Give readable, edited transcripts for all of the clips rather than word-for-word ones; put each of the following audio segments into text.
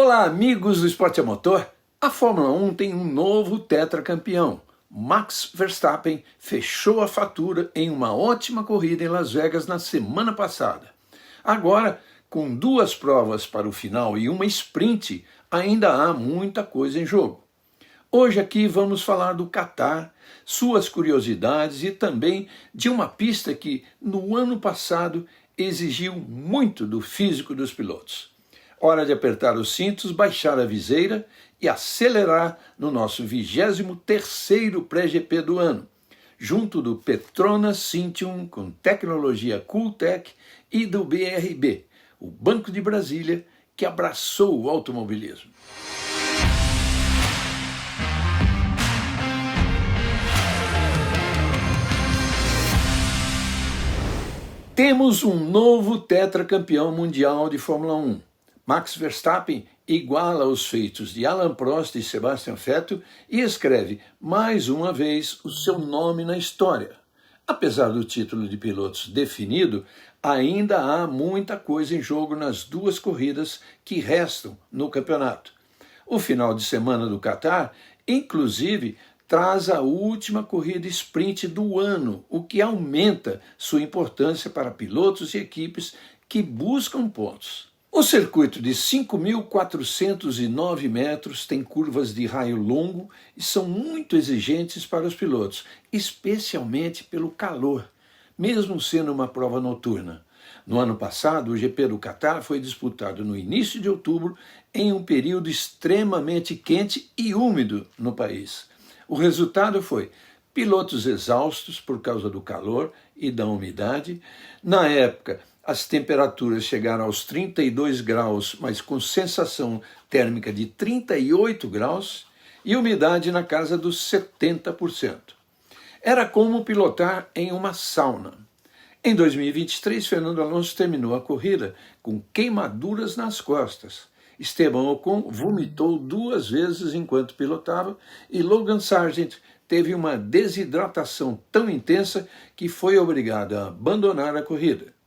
Olá, amigos do esporte a motor. A Fórmula 1 tem um novo tetracampeão. Max Verstappen fechou a fatura em uma ótima corrida em Las Vegas na semana passada. Agora, com duas provas para o final e uma sprint, ainda há muita coisa em jogo. Hoje aqui vamos falar do Qatar, suas curiosidades e também de uma pista que no ano passado exigiu muito do físico dos pilotos. Hora de apertar os cintos, baixar a viseira e acelerar no nosso 23º pré-GP do ano, junto do Petronas Cintium com tecnologia Cooltech e do BRB, o Banco de Brasília, que abraçou o automobilismo. Temos um novo tetracampeão mundial de Fórmula 1. Max Verstappen iguala os feitos de Alain Prost e Sebastian Vettel e escreve mais uma vez o seu nome na história. Apesar do título de pilotos definido, ainda há muita coisa em jogo nas duas corridas que restam no campeonato. O final de semana do Qatar, inclusive, traz a última corrida sprint do ano, o que aumenta sua importância para pilotos e equipes que buscam pontos. O circuito de 5.409 metros tem curvas de raio longo e são muito exigentes para os pilotos, especialmente pelo calor, mesmo sendo uma prova noturna. No ano passado, o GP do Qatar foi disputado no início de outubro, em um período extremamente quente e úmido no país. O resultado foi pilotos exaustos por causa do calor e da umidade. Na época, as temperaturas chegaram aos 32 graus, mas com sensação térmica de 38 graus e umidade na casa dos 70%. Era como pilotar em uma sauna. Em 2023, Fernando Alonso terminou a corrida com queimaduras nas costas. Esteban Ocon vomitou 2 vezes enquanto pilotava e Logan Sargent teve uma desidratação tão intensa que foi obrigado a abandonar a corrida.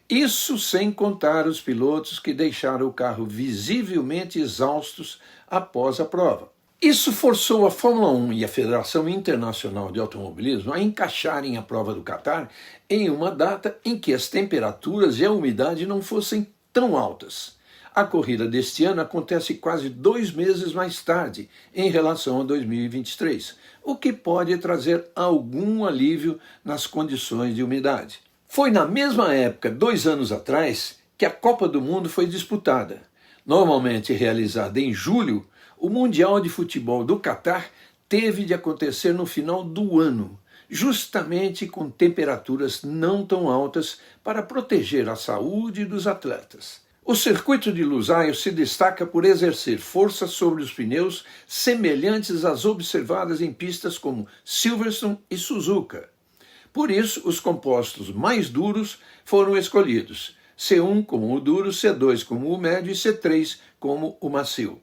Isso sem contar os pilotos que deixaram o carro visivelmente exaustos após a prova. Isso forçou a Fórmula 1 e a Federação Internacional de Automobilismo a encaixarem a prova do Qatar em uma data em que as temperaturas e a umidade não fossem tão altas. A corrida deste ano acontece quase 2 meses mais tarde em relação a 2023, o que pode trazer algum alívio nas condições de umidade. Foi na mesma época, 2 anos atrás, que a Copa do Mundo foi disputada. Normalmente realizada em julho, o Mundial de Futebol do Qatar teve de acontecer no final do ano, justamente com temperaturas não tão altas para proteger a saúde dos atletas. O circuito de Lusail se destaca por exercer força sobre os pneus semelhantes às observadas em pistas como Silverstone e Suzuka. Por isso, os compostos mais duros foram escolhidos, C1 como o duro, C2 como o médio e C3 como o macio.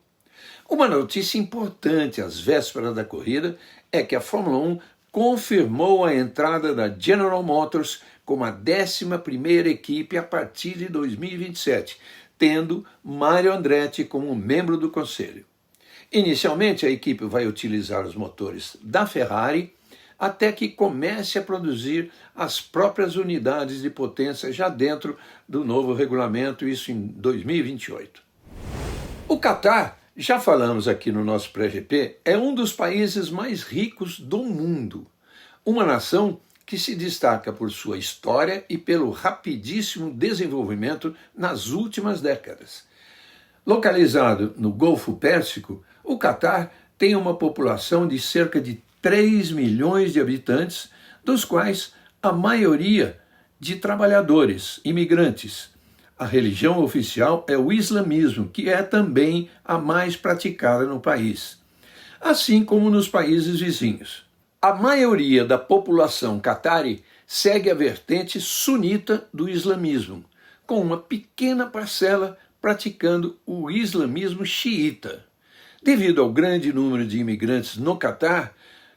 Uma notícia importante às vésperas da corrida é que a Fórmula 1 confirmou a entrada da General Motors como a 11ª equipe a partir de 2027, tendo Mario Andretti como membro do conselho. Inicialmente, a equipe vai utilizar os motores da Ferrari, até que comece a produzir as próprias unidades de potência já dentro do novo regulamento, isso em 2028. O Qatar, já falamos aqui no nosso pré-GP, é um dos países mais ricos do mundo. Uma nação que se destaca por sua história e pelo rapidíssimo desenvolvimento nas últimas décadas. Localizado no Golfo Pérsico, o Qatar tem uma população de cerca de 3 milhões de habitantes, dos quais a maioria de trabalhadores, imigrantes. A religião oficial é o islamismo, que é também a mais praticada no país, assim como nos países vizinhos. A maioria da população qatari segue a vertente sunita do islamismo, com uma pequena parcela praticando o islamismo xiita. Devido ao grande número de imigrantes no Qatar,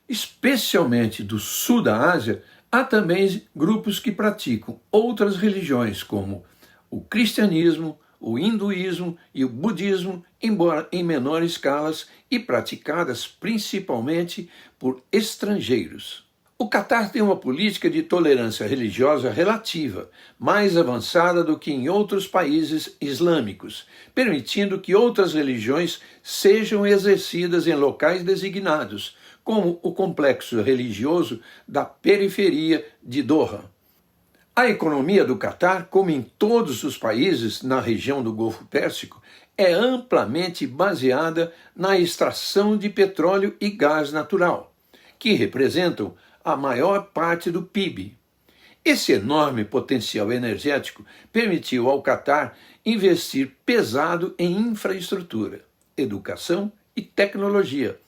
especialmente do sul da Ásia, há também grupos que praticam outras religiões, como o cristianismo, o hinduísmo e o budismo, embora em menores escalas e praticadas principalmente por estrangeiros. O Catar tem uma política de tolerância religiosa relativa, mais avançada do que em outros países islâmicos, permitindo que outras religiões sejam exercidas em locais designados, como o complexo religioso da periferia de Doha. A economia do Catar, como em todos os países na região do Golfo Pérsico, é amplamente baseada na extração de petróleo e gás natural, que representam a maior parte do PIB. Esse enorme potencial energético permitiu ao Catar investir pesado em infraestrutura, educação e tecnologia,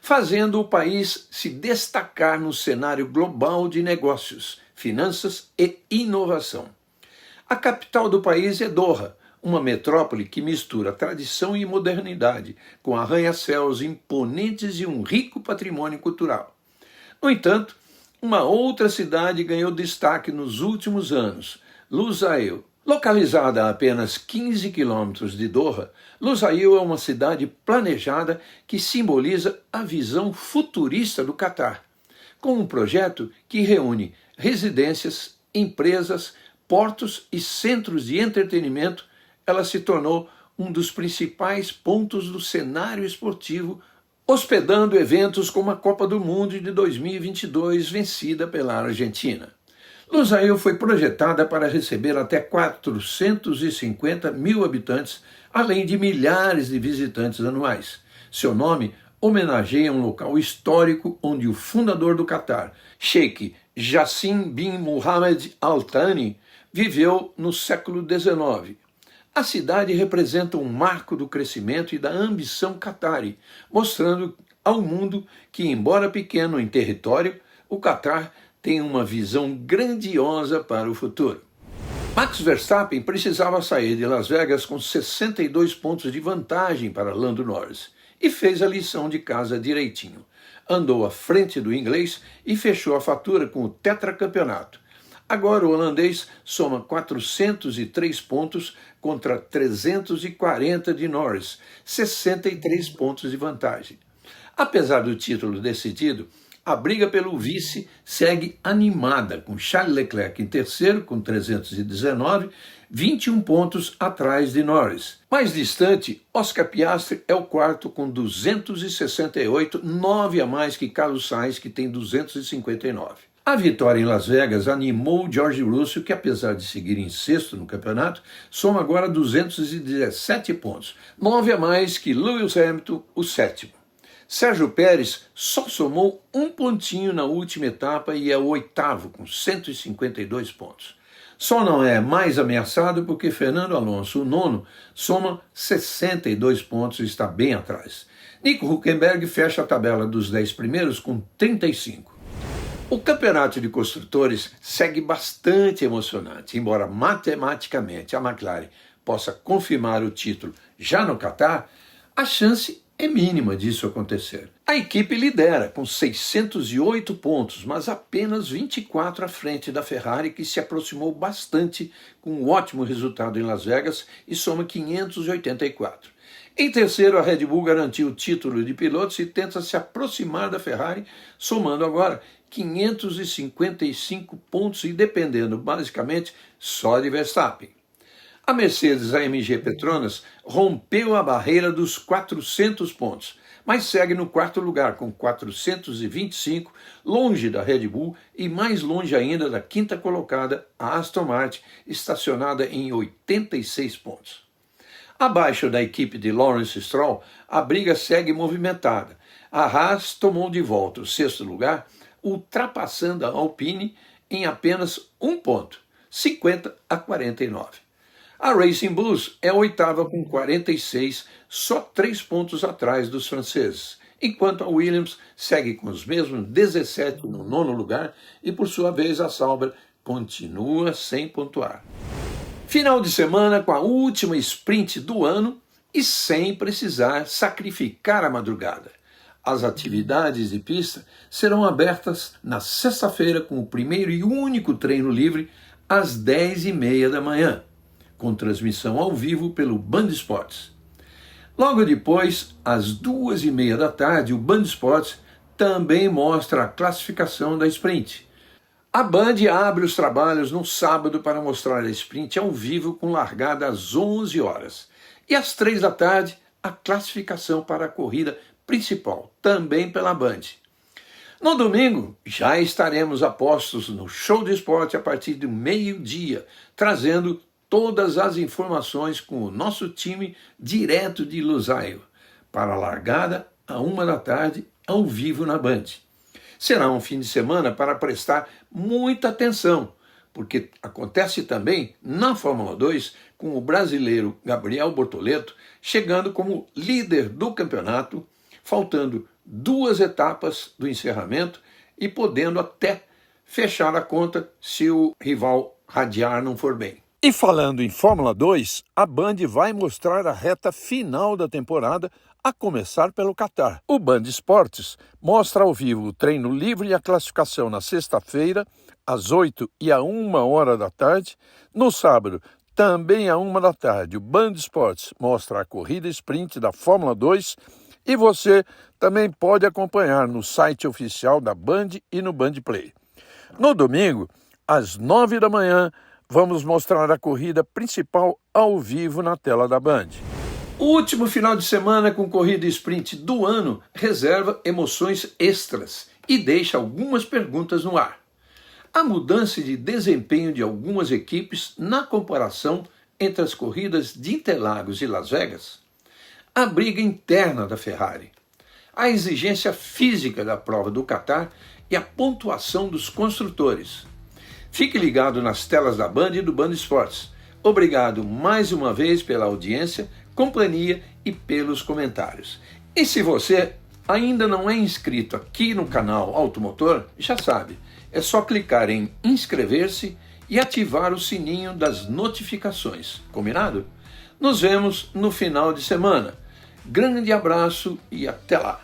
fazendo o país se destacar no cenário global de negócios, finanças e inovação. A capital do país é Doha, uma metrópole que mistura tradição e modernidade, com arranha-céus imponentes e um rico patrimônio cultural. No entanto, uma outra cidade ganhou destaque nos últimos anos, Lusail. Localizada a apenas 15 quilômetros de Doha, Lusail é uma cidade planejada que simboliza a visão futurista do Catar, com um projeto que reúne residências, empresas, portos e centros de entretenimento. Ela se tornou um dos principais pontos do cenário esportivo, hospedando eventos como a Copa do Mundo de 2022, vencida pela Argentina. Lusail foi projetada para receber até 450 mil habitantes, além de milhares de visitantes anuais. Seu nome homenageia um local histórico onde o fundador do Catar, Sheikh Jassim bin Mohammed Al Thani, viveu no século XIX. A cidade representa um marco do crescimento e da ambição qatari, mostrando ao mundo que, embora pequeno em território, o Catar tem uma visão grandiosa para o futuro. Max Verstappen precisava sair de Las Vegas com 62 pontos de vantagem para Lando Norris e fez a lição de casa direitinho. Andou à frente do inglês e fechou a fatura com o tetracampeonato. Agora o holandês soma 403 pontos contra 340 de Norris, 63 pontos de vantagem. Apesar do título decidido, a briga pelo vice segue animada, com Charles Leclerc em terceiro, com 319, 21 pontos atrás de Norris. Mais distante, Oscar Piastri é o quarto com 268, 9 a mais que Carlos Sainz, que tem 259. A vitória em Las Vegas animou George Russell, que apesar de seguir em sexto no campeonato, soma agora 217 pontos, 9 a mais que Lewis Hamilton, o sétimo. Sérgio Pérez só somou um pontinho na última etapa e é o oitavo, com 152 pontos. Só não é mais ameaçado porque Fernando Alonso, o nono, soma 62 pontos e está bem atrás. Nico Hülkenberg fecha a tabela dos 10 primeiros com 35. O campeonato de construtores segue bastante emocionante, embora matematicamente a McLaren possa confirmar o título já no Catar, a chance é mínima disso acontecer. A equipe lidera com 608 pontos, mas apenas 24 à frente da Ferrari, que se aproximou bastante com um ótimo resultado em Las Vegas e soma 584. Em terceiro, a Red Bull garantiu o título de pilotos e tenta se aproximar da Ferrari, somando agora 555 pontos e dependendo basicamente só de Verstappen. A Mercedes-AMG Petronas rompeu a barreira dos 400 pontos, mas segue no quarto lugar com 425, longe da Red Bull e mais longe ainda da quinta colocada, a Aston Martin, estacionada em 86 pontos. Abaixo da equipe de Lawrence Stroll, a briga segue movimentada. A Haas tomou de volta o sexto lugar, ultrapassando a Alpine em apenas um ponto, 50 a 49. A Racing Bulls é a oitava com 46, só 3 pontos atrás dos franceses, enquanto a Williams segue com os mesmos 17 no nono lugar e, por sua vez, a Sauber continua sem pontuar. Final de semana com a última sprint do ano e sem precisar sacrificar a madrugada. As atividades de pista serão abertas na sexta-feira com o primeiro e único treino livre às 10h30 da manhã. com transmissão ao vivo pelo Band Esportes. Logo depois, às 2h30 da tarde, o Band Esportes também mostra a classificação da sprint. A Band abre os trabalhos no sábado para mostrar a sprint ao vivo com largada às 11 horas. E às 3 da tarde, a classificação para a corrida principal, também pela Band. No domingo, já estaremos a postos no Show do Esporte a partir do meio-dia, trazendo todas as informações com o nosso time direto de Lusail, para a largada à 1 da tarde, ao vivo na Band. Será um fim de semana para prestar muita atenção, porque acontece também na Fórmula 2 com o brasileiro Gabriel Bortoleto chegando como líder do campeonato, faltando 2 etapas do encerramento e podendo até fechar a conta se o rival Radiar não for bem. E falando em Fórmula 2, a Band vai mostrar a reta final da temporada, a começar pelo Qatar. O Band Esportes mostra ao vivo o treino livre e a classificação na sexta-feira, às 8 e à 1 hora da tarde. No sábado, também à 1 da tarde, o Band Esportes mostra a corrida sprint da Fórmula 2 e você também pode acompanhar no site oficial da Band e no Band Play. No domingo, às 9 da manhã, vamos mostrar a corrida principal ao vivo na tela da Band. O último final de semana com corrida sprint do ano reserva emoções extras e deixa algumas perguntas no ar. A mudança de desempenho de algumas equipes na comparação entre as corridas de Interlagos e Las Vegas, a briga interna da Ferrari, a exigência física da prova do Qatar e a pontuação dos construtores. Fique ligado nas telas da Band e do Band Esportes. Obrigado mais uma vez pela audiência, companhia e pelos comentários. E se você ainda não é inscrito aqui no canal Automotor, já sabe, é só clicar em inscrever-se e ativar o sininho das notificações. Combinado? Nos vemos no final de semana. Grande abraço e até lá!